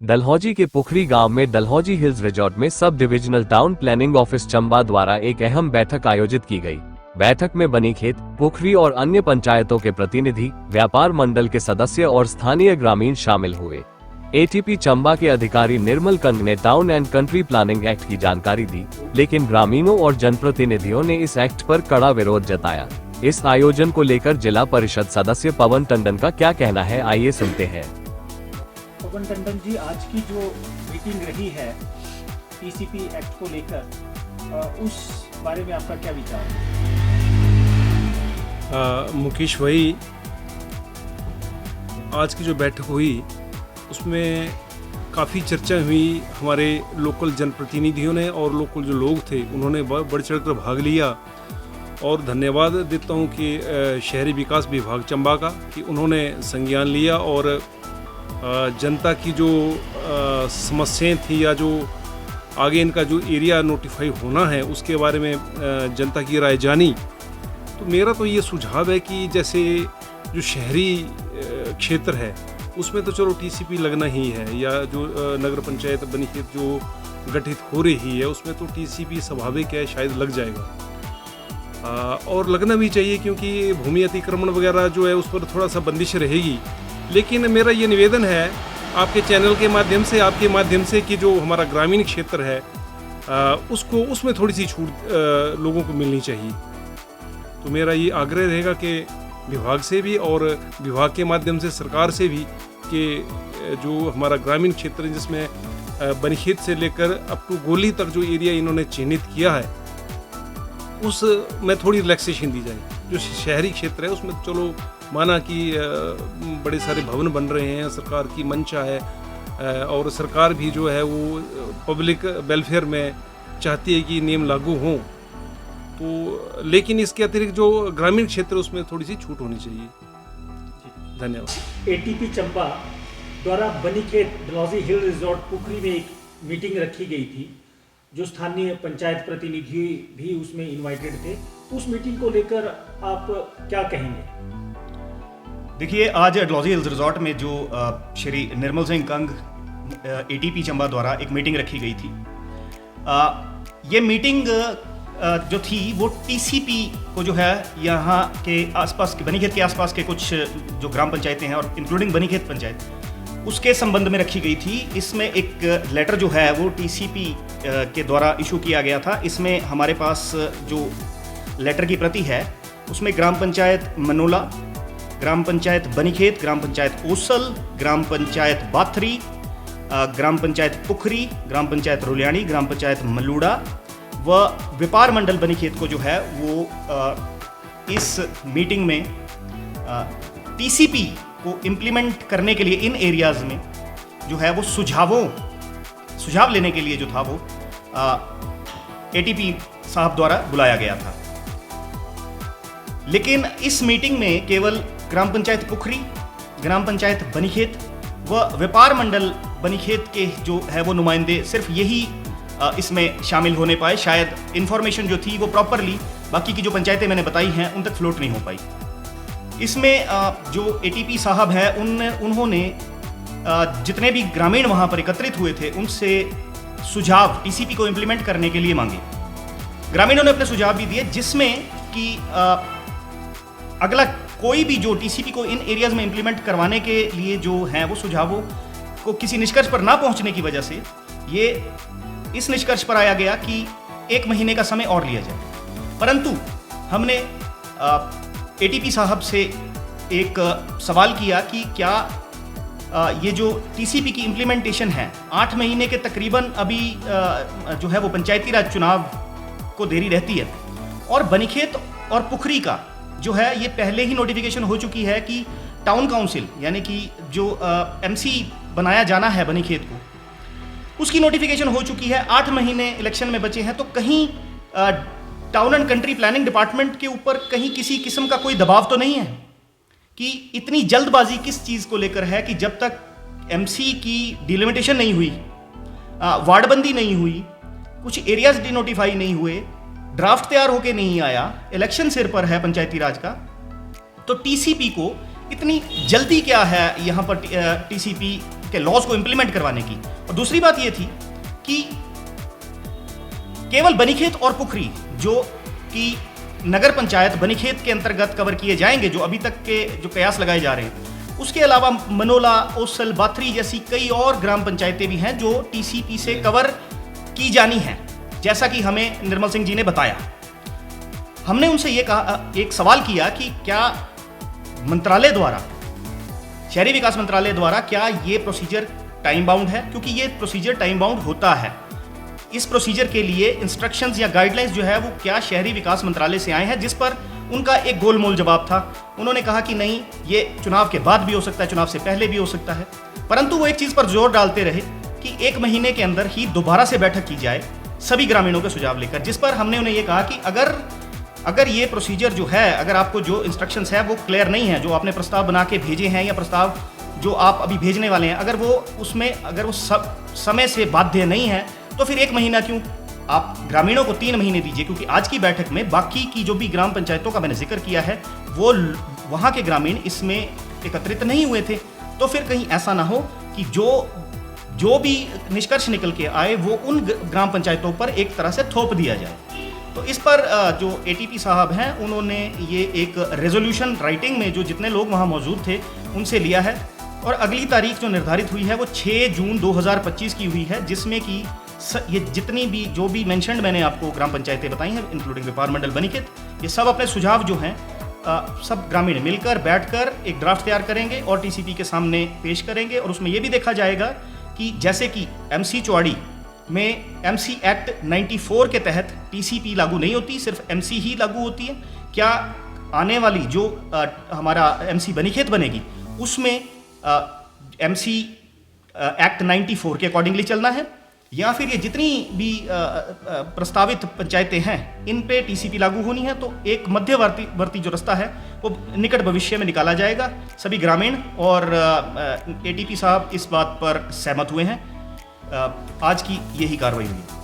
डलहौजी के पुखरी गांव में डलहौजी हिल्स रिजॉर्ट में sub divisional town planning office Chamba द्वारा एक अहम बैठक आयोजित की गई। बैठक में बनीखेत, पुखरी और अन्य पंचायतों के प्रतिनिधि, व्यापार मंडल के सदस्य और स्थानीय ग्रामीण शामिल हुए। एटीपी चंबा के अधिकारी निर्मल कंग ने town and country planning act की जानकारी दी, लेकिन ग्रामीणों और जनप्रतिनिधियों ने इस एक्ट पर कड़ा विरोध जताया। इस आयोजन को लेकर जिला परिषद सदस्य पवन टंडन का क्या कहना है, आइए सुनते हैं। पवन टंडन जी, आज की जो मीटिंग रही है टीसीपी एक्ट को लेकर, उस बारे में आपका क्या विचार है? मुकेश भाई, आज की जो बैठक हुई उसमें काफ़ी चर्चा हुई। हमारे लोकल जनप्रतिनिधियों ने और लोकल जो लोग थे उन्होंने बढ़ चढ़ कर भाग लिया और धन्यवाद देता हूं कि शहरी विकास विभाग चंबा का कि उन्होंने संज्ञान लिया और जनता की जो समस्याएं थी या जो आगे इनका जो एरिया नोटिफाई होना है उसके बारे में जनता की राय जानी। तो मेरा तो ये सुझाव है कि जैसे जो शहरी क्षेत्र है उसमें तो चलो टीसीपी लगना ही है, या जो नगर पंचायत बनीखेत जो गठित हो रही है उसमें तो टीसीपी स्वाभाविक है, शायद लग जाएगा और लगना भी चाहिए, क्योंकि भूमि अतिक्रमण वगैरह जो है उस पर थोड़ा सा बंदिश रहेगी। लेकिन मेरा ये निवेदन है आपके चैनल के माध्यम से, आपके माध्यम से कि जो हमारा ग्रामीण क्षेत्र है उसमें थोड़ी सी छूट लोगों को मिलनी चाहिए। तो मेरा ये आग्रह रहेगा कि विभाग से भी और विभाग के माध्यम से सरकार से भी कि जो हमारा ग्रामीण क्षेत्र है जिसमें बनीखेत से लेकर अप टू गोली तक जो एरिया इन्होंने चिन्हित किया है उसमें थोड़ी रिलैक्सेशन दी जाए। जो शहरी क्षेत्र है उसमें चलो माना कि बड़े सारे भवन बन रहे हैं, सरकार की मंशा है और सरकार भी जो है वो पब्लिक वेलफेयर में चाहती है कि नियम लागू हों, तो लेकिन इसके अतिरिक्त जो ग्रामीण क्षेत्र है उसमें थोड़ी सी छूट होनी चाहिए। धन्यवाद। एटीपी चंबा द्वारा बनीखेत डलहौजी हिल रिजॉर्ट पुखरी में एक मीटिंग रखी गई थी, जो स्थानीय पंचायत प्रतिनिधि भी उसमें इनवाइटेड थे। उस मीटिंग को लेकर आप क्या कहेंगे? देखिए, आज डलहौजी हिल्स रिजॉर्ट में जो श्री निर्मल सिंह कंग एटीपी चंबा द्वारा एक मीटिंग रखी गई थी, ये मीटिंग जो थी वो टीसीपी को जो है यहाँ के आसपास के बनीखेत के आसपास के कुछ जो ग्राम पंचायतें हैं और इंक्लूडिंग बनीखेत पंचायत, उसके संबंध में रखी गई थी। इसमें एक लेटर जो है वो टीसीपी के द्वारा इशू किया गया था। इसमें हमारे पास जो लेटर की प्रति है उसमें ग्राम पंचायत मनोला, ग्राम पंचायत बनीखेत, ग्राम पंचायत ओसल, ग्राम पंचायत बाथरी, ग्राम पंचायत पुखरी, ग्राम पंचायत रुलियाणी, ग्राम पंचायत मलूड़ा व व्यापार मंडल बनीखेत को जो है वो इस मीटिंग में टीसीपी को इम्प्लीमेंट करने के लिए इन एरियाज़ में जो है वो सुझाव लेने के लिए जो था वो एटीपी साहब द्वारा बुलाया गया था। लेकिन इस मीटिंग में केवल ग्राम पंचायत पुखरी, ग्राम पंचायत बनीखेत व व्यापार मंडल बनीखेत के जो है वो नुमाइंदे सिर्फ यही इसमें शामिल होने पाए। शायद इन्फॉर्मेशन जो थी वो प्रॉपरली बाकी की जो पंचायतें मैंने बताई हैं उन तक फ्लोट नहीं हो पाई। इसमें जो एटीपी साहब हैं उन्होंने जितने भी ग्रामीण वहाँ पर एकत्रित हुए थे उनसे सुझाव टीसीपी को इम्प्लीमेंट करने के लिए मांगे। ग्रामीणों ने अपने सुझाव भी दिए, जिसमें कि अगला कोई भी जो टीसीपी को इन एरियाज में इम्प्लीमेंट करवाने के लिए जो है वो सुझावों को किसी निष्कर्ष पर ना पहुंचने की वजह से ये इस निष्कर्ष पर आया गया कि 1 महीने का समय और लिया जाए। परंतु हमने एटीपी साहब से एक सवाल किया कि क्या ये जो टीसीपी की इम्प्लीमेंटेशन है 8 महीने के तकरीबन अभी जो है वो पंचायती राज चुनाव को देरी रहती है, और बनीखेत और पुखरी का जो है ये पहले ही नोटिफिकेशन हो चुकी है कि टाउन काउंसिल यानी कि जो एमसी बनाया जाना है बनीखेत को, उसकी नोटिफिकेशन हो चुकी है। 8 महीने इलेक्शन में बचे हैं, तो कहीं town and country planning department के ऊपर कहीं किसी किस्म का कोई दबाव तो नहीं है कि इतनी जल्दबाजी किस चीज़ को लेकर है कि जब तक एमसी की डिलिमिटेशन नहीं हुई, वार्डबंदी नहीं हुई, कुछ एरियाज डिनोटिफाई नहीं हुए, ड्राफ्ट तैयार होके नहीं आया, इलेक्शन सिर पर है पंचायती राज का, तो टीसीपी को इतनी जल्दी क्या है यहाँ पर टीसीपी के लॉज को इंप्लीमेंट करवाने की। और दूसरी बात ये थी कि केवल बनीखेत और पुखरी जो कि नगर पंचायत बनीखेत के अंतर्गत कवर किए जाएंगे, जो अभी तक के जो कयास लगाए जा रहे हैं, उसके अलावा मनोला, ओसल, बाथरी जैसी कई और ग्राम पंचायतें भी हैं जो टीसीपी से कवर की जानी हैं, जैसा कि हमें निर्मल सिंह जी ने बताया। हमने उनसे ये कहा, एक सवाल किया कि क्या मंत्रालय द्वारा, शहरी विकास मंत्रालय द्वारा क्या ये प्रोसीजर टाइम बाउंड है, क्योंकि ये प्रोसीजर टाइम बाउंड होता है। इस प्रोसीजर के लिए इंस्ट्रक्शंस या गाइडलाइंस जो है वो क्या शहरी विकास मंत्रालय से आए हैं, जिस पर उनका एक गोलमोल जवाब था। उन्होंने कहा कि नहीं, ये चुनाव के बाद भी हो सकता है, चुनाव से पहले भी हो सकता है। परंतु वो एक चीज़ पर जोर डालते रहे कि 1 महीने के अंदर ही दोबारा से बैठक की जाए सभी ग्रामीणों के सुझाव लेकर, जिस पर हमने उन्हें ये कहा कि अगर ये प्रोसीजर जो है, अगर आपको जो इंस्ट्रक्शंस है वो क्लियर नहीं है, जो आपने प्रस्ताव बना के भेजे हैं या प्रस्ताव जो आप अभी भेजने वाले हैं, अगर वो समय से बाध्य नहीं है, तो फिर 1 महीना क्यों, आप ग्रामीणों को 3 महीने दीजिए। क्योंकि आज की बैठक में बाकी की जो भी ग्राम पंचायतों का मैंने जिक्र किया है, वो वहाँ के ग्रामीण इसमें एकत्रित नहीं हुए थे। तो फिर कहीं ऐसा ना हो कि जो भी निष्कर्ष निकल के आए वो उन ग्राम पंचायतों पर एक तरह से थोप दिया जाए। तो इस पर जो एटीपी साहब हैं, उन्होंने ये एक रेजोल्यूशन राइटिंग में जो जितने लोग वहाँ मौजूद थे उनसे लिया है, और अगली तारीख जो निर्धारित हुई है वो 6 जून 2025 की हुई है, जिसमें कि ये जितनी भी जो भी मेंशन्ड मैंने आपको ग्राम पंचायतें बताई हैं, इंक्लूडिंग व्यापार मंडल बनीखेत, ये सब अपने सुझाव जो हैं सब ग्रामीण मिलकर बैठकर एक ड्राफ्ट तैयार करेंगे और टीसीपी के सामने पेश करेंगे। और उसमें ये भी देखा जाएगा कि जैसे कि एमसी चौड़ी में एमसी एक्ट 94 के तहत टीसीपी लागू नहीं होती, सिर्फ एमसी ही लागू होती है। क्या आने वाली जो हमारा एमसी बनीखेत बनेगी उसमें एमसी एक्ट 94 के अकॉर्डिंगली चलना है, या फिर ये जितनी भी प्रस्तावित पंचायतें हैं इन पे टीसीपी लागू होनी है? तो एक मध्यवर्ती जो रास्ता है वो निकट भविष्य में निकाला जाएगा। सभी ग्रामीण और एटीपी साहब इस बात पर सहमत हुए हैं। आज की यही कार्रवाई हुई।